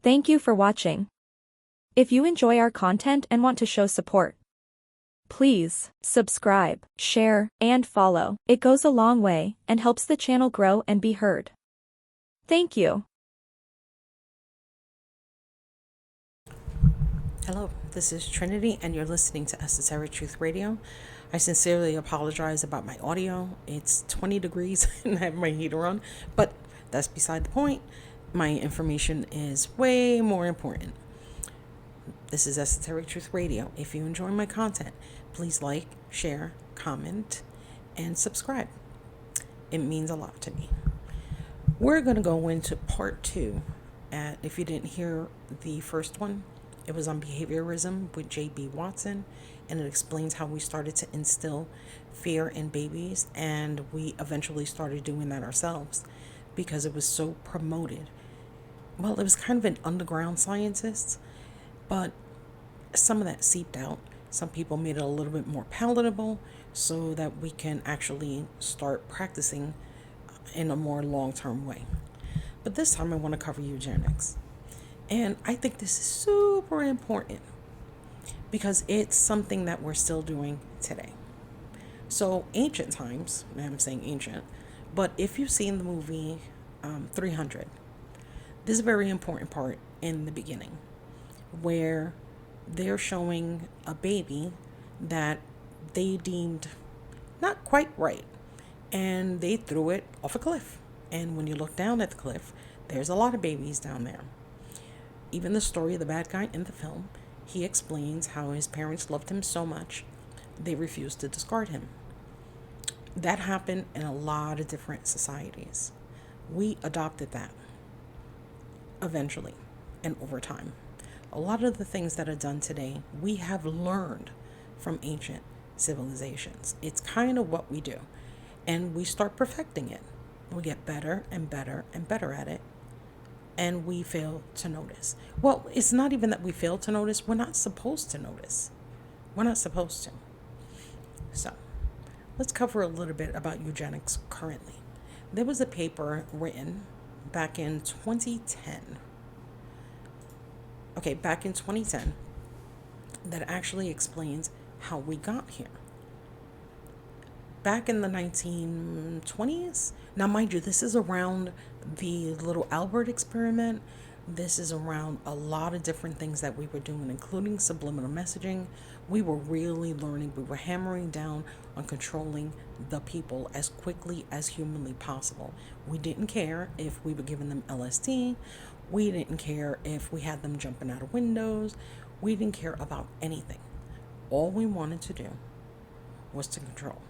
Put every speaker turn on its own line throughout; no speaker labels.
Thank you for watching. If you enjoy our content and want to show support, please subscribe, share, and follow. It goes a long way and helps the channel grow and be heard. Thank you.
Hello, this is Trinity, and you're listening to Esoteric-Truth Radio. I sincerely apologize about my audio. It's 20 degrees and I have my heater on, but that's beside the point. My information is way more important. This is Esoteric-Truth Radio. If you enjoy my content, please like, share, comment, and subscribe. It means a lot to me. We're going to go into part 2. If you didn't hear the first one, it was on behaviorism with J.B. Watson, and it explains how we started to instill fear in babies, and we eventually started doing that ourselves because it was so promoted. Well, it was kind of an underground scientist, but some of that seeped out. Some people made it a little bit more palatable so that we can actually start practicing in a more long-term way. But this time I want to cover eugenics. And I think this is super important because it's something that we're still doing today. So ancient times, and I'm saying ancient, but if you've seen the movie 300, this is a very important part in the beginning where they're showing a baby that they deemed not quite right, and they threw it off a cliff. And when you look down at the cliff, there's a lot of babies down there. Even the story of the bad guy in the film, he explains how his parents loved him so much, they refused to discard him. That happened in a lot of different societies. We adopted that eventually and over time. A lot of the things that are done today, we have learned from ancient civilizations. It's kind of what we do. And we start perfecting it. We get better and better and better at it. And we fail to notice. Well, it's not even that we fail to notice. We're not supposed to notice. We're not supposed to. So, let's cover a little bit about eugenics currently. There was a paper written back in 2010. Back in 2010 that actually explains how we got here. Back in the 1920s, now mind you, this is around the little Albert experiment. This is around a lot of different things that we were doing, including subliminal messaging. We were really learning. We were hammering down on controlling the people as quickly as humanly possible. We didn't care if we were giving them LSD. We didn't care if we had them jumping out of windows. We didn't care about anything. All we wanted to do was to control.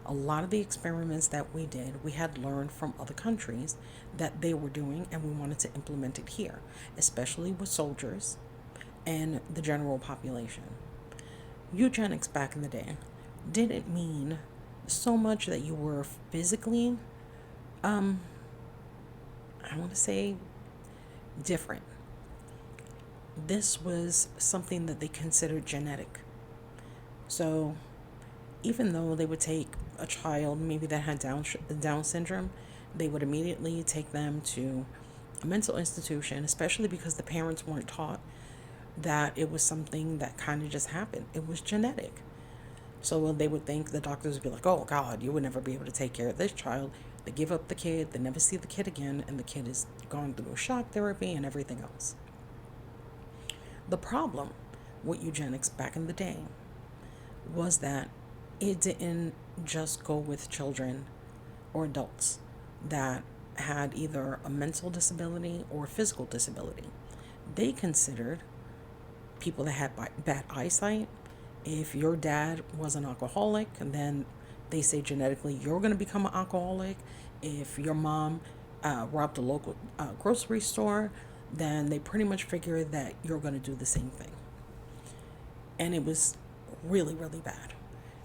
A lot of the experiments that we did, we had learned from other countries that they were doing, and we wanted to implement it here, especially with soldiers and the general population. Eugenics back in the day didn't mean so much that you were physically, I want to say, different. This was something that they considered genetic. So even though they would take a child maybe that had Down syndrome, they would immediately take them to a mental institution, especially because the parents weren't taught that it was something that kind of just happened. It was genetic. So they would think, the doctors would be like, oh God, you would never be able to take care of this child. They give up the kid, they never see the kid again, and the kid is going through shock therapy and everything else. The problem with eugenics back in the day was that it didn't just go with children or adults that had either a mental disability or physical disability. They considered people that had bad eyesight. If your dad was an alcoholic, and then they say genetically you're going to become an alcoholic. If your mom robbed a local grocery store, then they pretty much figure that you're going to do the same thing. And it was really, really bad.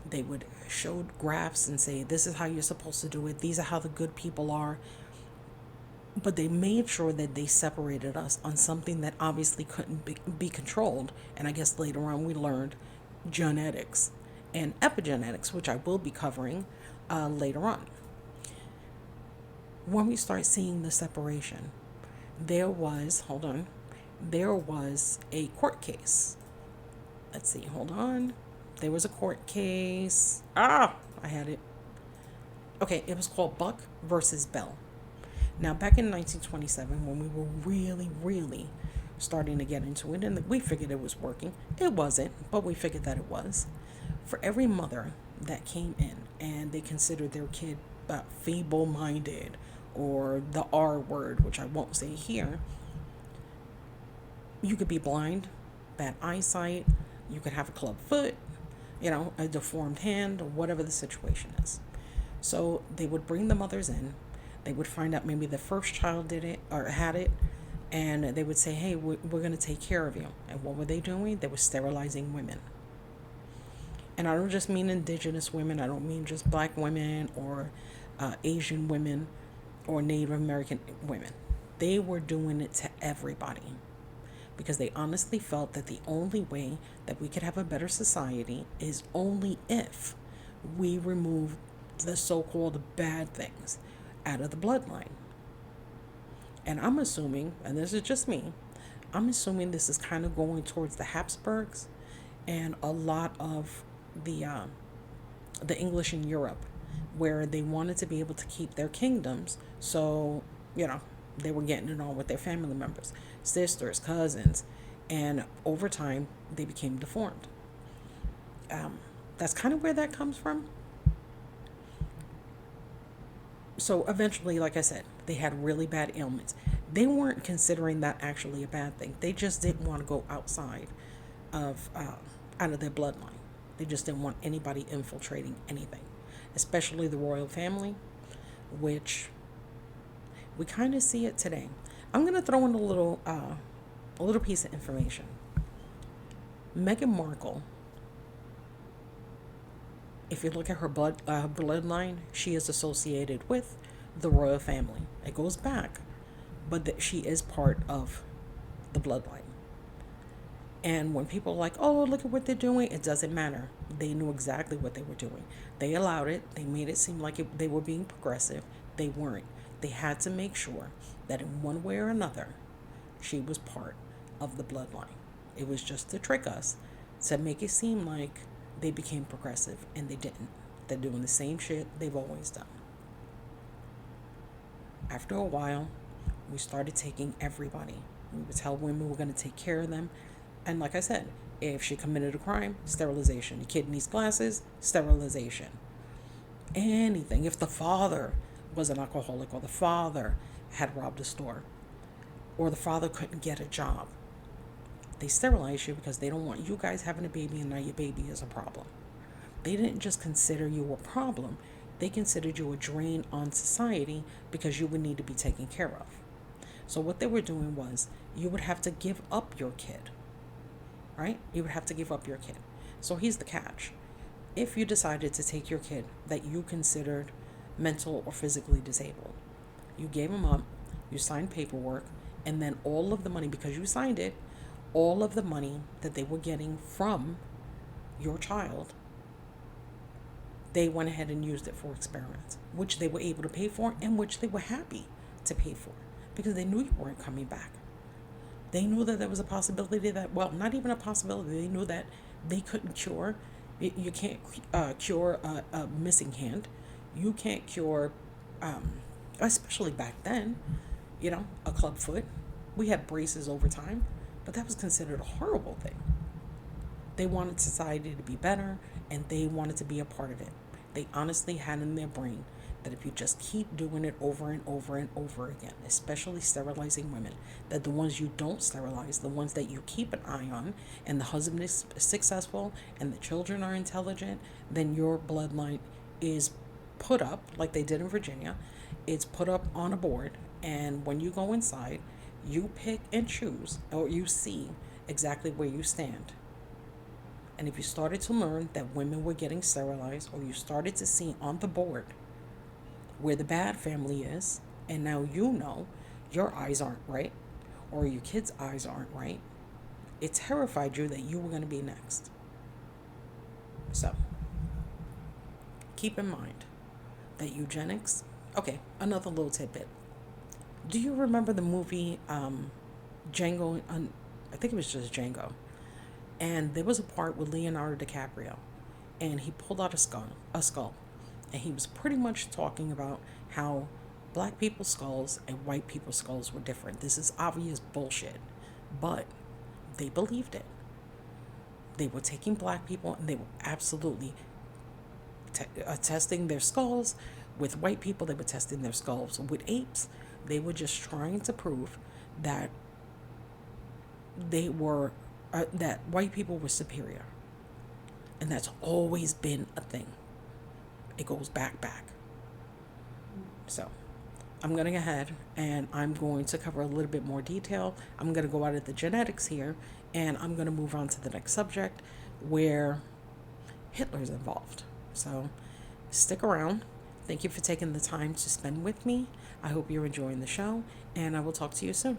They would show graphs and say, this is how you're supposed to do it. These are how the good people are. But they made sure that they separated us on something that obviously couldn't be controlled. And I guess later on we learned genetics and epigenetics, which I will be covering later on. When we start seeing the separation, there was, there was a court case. Let's see, hold on. There was a court case. I had it. Okay, it was called Buck versus Bell. Now, back in 1927, when we were really, really starting to get into it, and we figured it was working, it wasn't, but we figured that it was. For every mother that came in and they considered their kid feeble minded or the R word, which I won't say here, you could be blind, bad eyesight, you could have a club foot, a deformed hand, or whatever the situation is. So they would bring the mothers in. They would find out maybe the first child did it or had it, and they would say, hey, we're going to take care of you. And what were they doing? They were sterilizing women. And I don't just mean indigenous women. I don't mean just black women or Asian women or Native American women. They were doing it to everybody because they honestly felt that the only way that we could have a better society is only if we remove the so-called bad things out of the bloodline. And I'm assuming, and this is just me, I'm assuming this is kind of going towards the Habsburgs and a lot of the English in Europe, where they wanted to be able to keep their kingdoms. So, they were getting it on with their family members, sisters, cousins, and over time they became deformed. That's kind of where that comes from. So eventually, like I said, they had really bad ailments. They weren't considering that actually a bad thing. They just didn't want to go of out of their bloodline. They just didn't want anybody infiltrating anything, especially the royal family, which we kind of see it today. I'm gonna throw in a little piece of information. Meghan Markle, if you look at her bloodline, she is associated with the royal family. It goes back, but she is part of the bloodline. And when people are like, oh, look at what they're doing, it doesn't matter. They knew exactly what they were doing. They allowed it. They made it seem like they were being progressive. They weren't. They had to make sure that in one way or another, she was part of the bloodline. It was just to trick us, to make it seem like they became progressive, and they didn't. They're doing the same shit they've always done. After a while, we started taking everybody. We would tell women we're going to take care of them. And like I said, if she committed a crime, sterilization. The kid needs glasses, sterilization. Anything. If the father was an alcoholic, or the father had robbed a store, or the father couldn't get a job, they sterilize you because they don't want you guys having a baby, and now your baby is a problem. They didn't just consider you a problem. They considered you a drain on society because you would need to be taken care of. So what they were doing was, you would have to give up your kid. Right? You would have to give up your kid. So here's the catch. If you decided to take your kid that you considered mental or physically disabled, you gave him up, you signed paperwork, and then all of the money, because you signed it, all of the money that they were getting from your child, they went ahead and used it for experiments, which they were able to pay for and which they were happy to pay for because they knew you weren't coming back. They knew that there was a possibility that, well, not even a possibility, they knew that they couldn't cure. You can't cure a missing hand. You can't cure, especially back then, a club foot. We had braces over time, but that was considered a horrible thing. They wanted society to be better, and they wanted to be a part of it. They honestly had in their brain that if you just keep doing it over and over and over again, especially sterilizing women, that the ones you don't sterilize, the ones that you keep an eye on, and the husband is successful and the children are intelligent, then your bloodline is put up, like they did in Virginia. It's put up on a board, and when you go inside, you pick and choose, or you see exactly where you stand. And if you started to learn that women were getting sterilized, or you started to see on the board where the bad family is, and now your eyes aren't right, or your kids' eyes aren't right, it terrified you that you were going to be next. So, keep in mind that eugenics, okay, another little tidbit. Do you remember the movie Django, I think it was just Django. And there was a part with Leonardo DiCaprio, and he pulled out a skull, and he was pretty much talking about how black people's skulls and white people's skulls were different. This is obvious bullshit, but they believed it. They were taking black people and they were absolutely testing their skulls. With white people, they were testing their skulls. With apes, they were just trying to prove that they were that white people were superior, and that's always been a thing. It goes back. So I'm going to go ahead and I'm going to cover a little bit more detail. I'm going to go out of the genetics here, and I'm going to move on to the next subject where Hitler's involved. So stick around. Thank you for taking the time to spend with me. I hope you're enjoying the show, and I will talk to you soon.